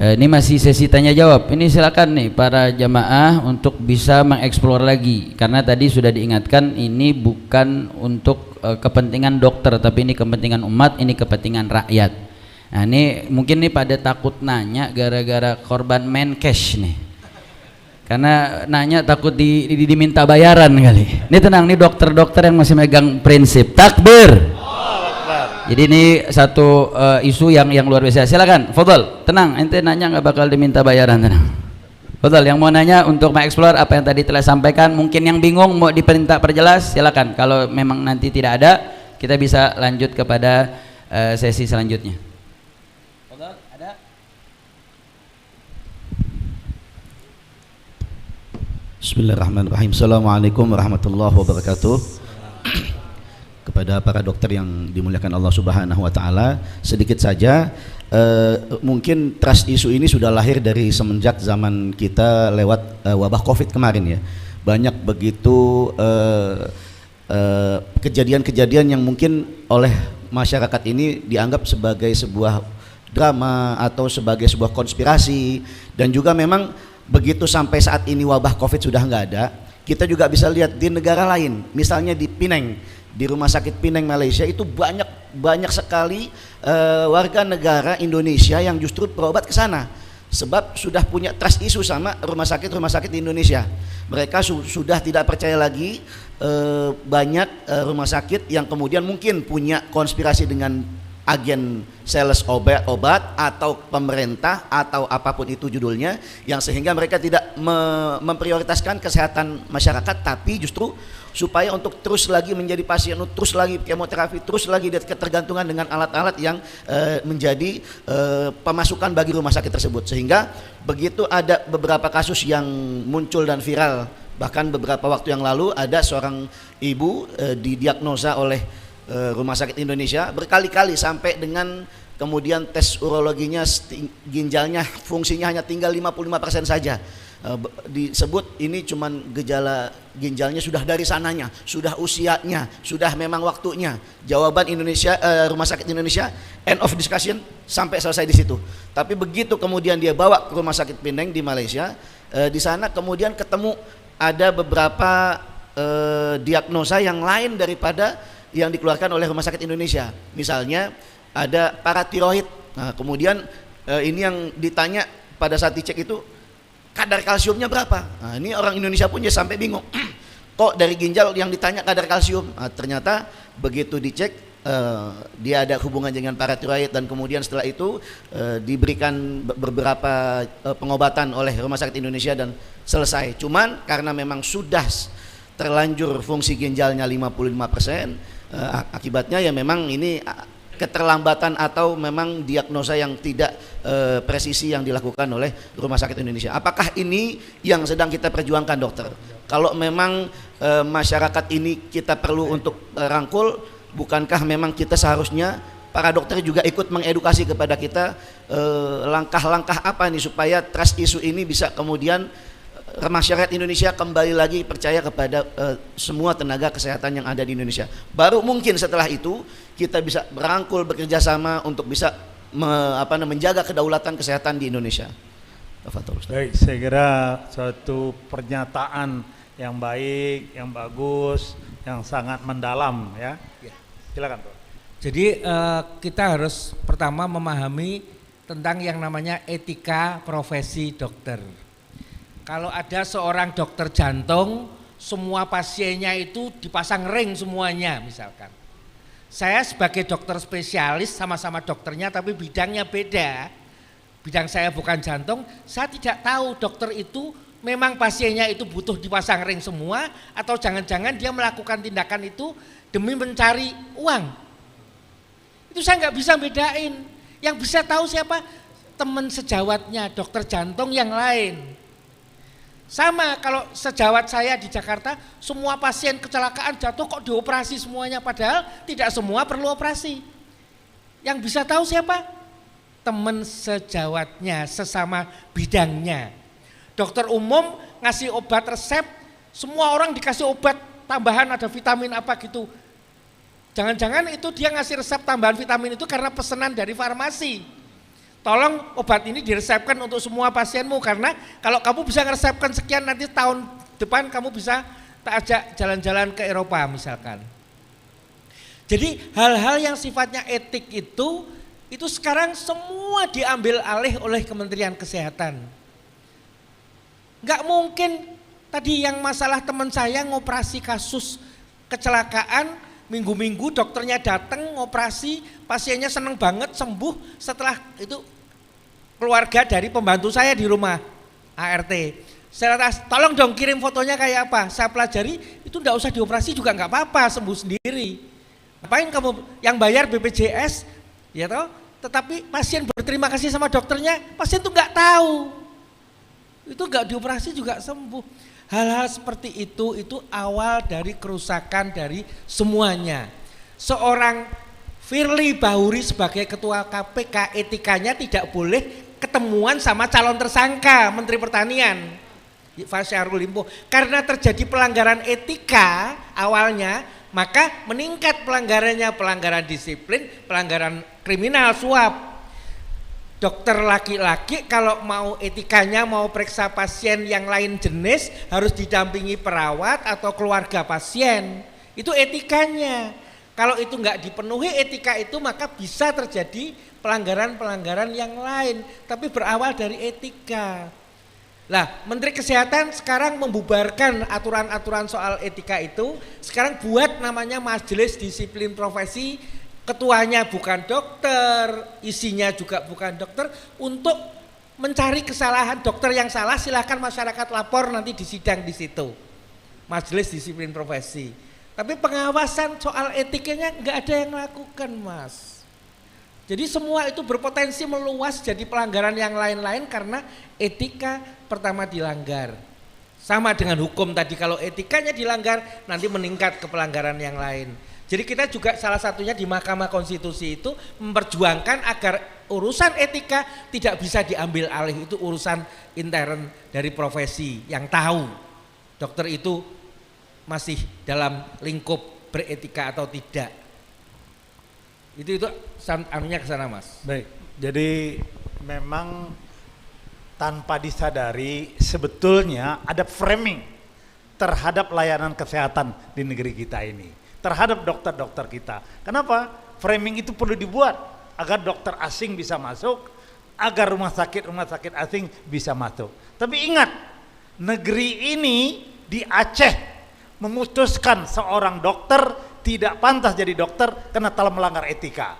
Ini masih sesi tanya jawab. Ini silakan nih para jamaah untuk bisa mengeksplor lagi, karena tadi sudah diingatkan ini bukan untuk kepentingan dokter, tapi ini kepentingan umat, ini kepentingan rakyat. Nah ini mungkin nih pada takut nanya gara-gara korban Menkes nih, karena nanya takut diminta bayaran kali. Ini tenang, nih dokter-dokter yang masih megang prinsip takbir. Jadi ini satu isu yang luar biasa. Silakan, Fadal, tenang, ente nanya nggak bakal diminta bayaran, tenang. Fadal, yang mau nanya untuk mengeksplor apa yang tadi telah sampaikan, mungkin yang bingung mau diperintah perjelas, silakan. Kalau memang nanti tidak ada, kita bisa lanjut kepada sesi selanjutnya. Fadal, ada? Bismillahirrahmanirrahim. Assalamualaikum warahmatullahi wabarakatuh. Kepada para dokter yang dimuliakan Allah Subhanahu wa taala, sedikit saja mungkin trust isu ini sudah lahir dari semenjak zaman kita lewat wabah Covid kemarin ya. Banyak begitu kejadian-kejadian yang mungkin oleh masyarakat ini dianggap sebagai sebuah drama atau sebagai sebuah konspirasi, dan juga memang begitu sampai saat ini wabah Covid sudah nggak ada, kita juga bisa lihat di negara lain, misalnya di Penang, di rumah sakit Penang Malaysia itu banyak sekali warga negara Indonesia yang justru berobat ke sana sebab sudah punya trust issue sama rumah sakit di Indonesia. Mereka sudah tidak percaya lagi, banyak rumah sakit yang kemudian mungkin punya konspirasi dengan agen sales obat atau pemerintah atau apapun itu judulnya, yang sehingga mereka tidak memprioritaskan kesehatan masyarakat, tapi justru supaya untuk terus lagi menjadi pasien, terus lagi kemoterapi, terus lagi ketergantungan dengan alat-alat yang menjadi pemasukan bagi rumah sakit tersebut. Sehingga begitu ada beberapa kasus yang muncul dan viral, bahkan beberapa waktu yang lalu ada seorang ibu didiagnosa oleh Rumah Sakit Indonesia berkali-kali sampai dengan kemudian tes urologinya, ginjalnya fungsinya hanya tinggal 55% saja. Disebut ini cuman gejala ginjalnya sudah dari sananya, sudah usianya, sudah memang waktunya. Jawaban Rumah Sakit Indonesia end of discussion, sampai selesai di situ. Tapi begitu kemudian dia bawa ke Rumah Sakit Penang di Malaysia, di sana kemudian ketemu ada beberapa diagnosa yang lain daripada yang dikeluarkan oleh Rumah Sakit Indonesia. Misalnya ada paratiroid. Nah, kemudian ini yang ditanya pada saat dicek itu kadar kalsiumnya berapa. Nah, ini orang Indonesia pun ya sampai bingung. Kok dari ginjal yang ditanya kadar kalsium? Nah, ternyata begitu dicek dia ada hubungan dengan paratiroid, dan kemudian setelah itu diberikan beberapa pengobatan oleh Rumah Sakit Indonesia dan selesai. Cuman karena memang sudah terlanjur fungsi ginjalnya 55%, akibatnya ya memang ini keterlambatan atau memang diagnosa yang tidak presisi yang dilakukan oleh Rumah Sakit Indonesia. Apakah ini yang sedang kita perjuangkan, dokter? Kalau memang masyarakat ini kita perlu untuk rangkul, bukankah memang kita seharusnya para dokter juga ikut mengedukasi kepada kita langkah-langkah apa nih supaya trust issue ini bisa kemudian masyarakat Indonesia kembali lagi percaya kepada semua tenaga kesehatan yang ada di Indonesia. Baru mungkin setelah itu kita bisa berangkul, bekerja sama untuk bisa menjaga kedaulatan kesehatan di Indonesia. Baik, saya kira suatu pernyataan yang baik, yang bagus, yang sangat mendalam ya. Silakan, Pak. Jadi kita harus pertama memahami tentang yang namanya etika profesi dokter. Kalau ada seorang dokter jantung, semua pasiennya itu dipasang ring semuanya misalkan. Saya sebagai dokter spesialis, sama-sama dokternya tapi bidangnya beda. Bidang saya bukan jantung, saya tidak tahu dokter itu memang pasiennya itu butuh dipasang ring semua, atau jangan-jangan dia melakukan tindakan itu demi mencari uang. Itu saya nggak bisa bedain. Yang bisa tahu siapa? Teman sejawatnya dokter jantung yang lain. Sama kalau sejawat saya di Jakarta, semua pasien kecelakaan jatuh kok dioperasi semuanya, padahal tidak semua perlu operasi. Yang bisa tahu siapa? Teman sejawatnya, sesama bidangnya. Dokter umum ngasih obat resep, semua orang dikasih obat tambahan, ada vitamin apa gitu. Jangan-jangan itu dia ngasih resep tambahan vitamin itu karena pesanan dari farmasi. tolong obat ini diresepkan untuk semua pasienmu, karena kalau kamu bisa meresepkan sekian, nanti tahun depan kamu bisa tak ajak jalan-jalan ke Eropa misalkan. Jadi hal-hal yang sifatnya etik itu sekarang semua diambil alih oleh Kementerian Kesehatan. Nggak mungkin tadi yang masalah teman saya ngoperasi kasus kecelakaan, minggu-minggu dokternya datang ngoperasi, pasiennya seneng banget sembuh, setelah itu keluarga dari pembantu saya di rumah ART. Saya kata, tolong dong kirim fotonya kayak apa, saya pelajari, itu enggak usah dioperasi juga enggak apa-apa, sembuh sendiri. Ngapain kamu yang bayar BPJS, ya toh? Tetapi pasien berterima kasih sama dokternya, pasien tuh enggak tahu. Itu enggak dioperasi juga sembuh. Hal-hal seperti itu awal dari kerusakan dari semuanya. Seorang Firly Bahuri sebagai ketua KPK, etikanya tidak boleh ketemuan sama calon tersangka Menteri Pertanian Pak Syahrul Limpo, karena terjadi pelanggaran etika awalnya, maka meningkat pelanggarannya, pelanggaran disiplin, pelanggaran kriminal, suap. Dokter laki-laki kalau mau etikanya mau periksa pasien yang lain jenis harus didampingi perawat atau keluarga pasien, itu etikanya. Kalau itu enggak dipenuhi etika itu, maka bisa terjadi pelanggaran-pelanggaran yang lain, tapi berawal dari etika. Lah, Menteri Kesehatan sekarang membubarkan aturan-aturan soal etika itu, sekarang buat namanya Majelis Disiplin Profesi, ketuanya bukan dokter, isinya juga bukan dokter, untuk mencari kesalahan dokter yang salah, silahkan masyarakat lapor nanti di sidang di situ. Majelis Disiplin Profesi. Tapi pengawasan soal etikanya nggak ada yang lakukan, Mas. Jadi semua itu berpotensi meluas jadi pelanggaran yang lain-lain karena etika pertama dilanggar. Sama dengan hukum tadi, kalau etikanya dilanggar nanti meningkat ke pelanggaran yang lain. Jadi kita juga salah satunya di Mahkamah Konstitusi itu memperjuangkan agar urusan etika tidak bisa diambil alih, itu urusan intern dari profesi yang tahu dokter itu masih dalam lingkup beretika atau tidak. Itu anunya ke sana, Mas. Baik, jadi memang tanpa disadari sebetulnya ada framing terhadap layanan kesehatan di negeri kita ini, terhadap dokter-dokter kita. Kenapa? Framing itu perlu dibuat agar dokter asing bisa masuk, agar rumah sakit asing bisa masuk. Tapi ingat, negeri ini di Aceh memutuskan seorang dokter tidak pantas jadi dokter karena telah melanggar etika.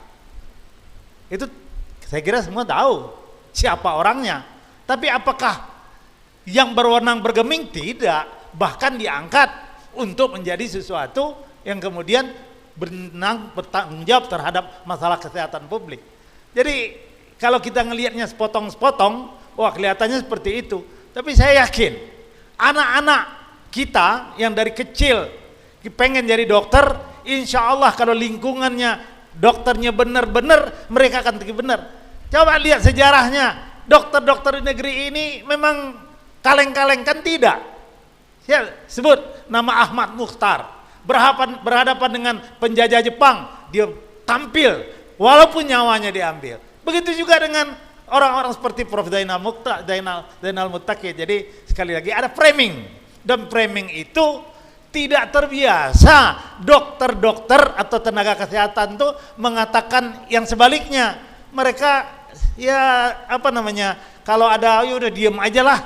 Itu saya kira semua tahu siapa orangnya. Tapi apakah yang berwenang bergeming? Tidak. Bahkan diangkat untuk menjadi sesuatu yang kemudian bertanggung jawab terhadap masalah kesehatan publik. Jadi kalau kita ngelihatnya sepotong-sepotong, wah kelihatannya seperti itu. Tapi saya yakin anak-anak kita yang dari kecil pengen jadi dokter, insya Allah kalau lingkungannya dokternya benar-benar, mereka akan benar. Coba lihat sejarahnya, dokter-dokter di negeri ini memang kaleng-kaleng, kan tidak. Saya sebut nama Ahmad Mukhtar, berhadapan dengan penjajah Jepang, dia tampil walaupun nyawanya diambil. Begitu juga dengan orang-orang seperti Prof. Zainal Muttaqi. Jadi sekali lagi ada framing, dan framing itu tidak terbiasa dokter-dokter atau tenaga kesehatan tuh mengatakan yang sebaliknya. Mereka ya apa namanya, kalau ada ya udah diem aja lah,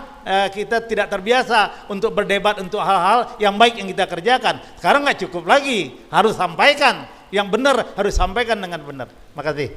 kita tidak terbiasa untuk berdebat untuk hal-hal yang baik yang kita kerjakan. Sekarang nggak cukup lagi, harus sampaikan yang benar, harus sampaikan dengan benar. Makasih.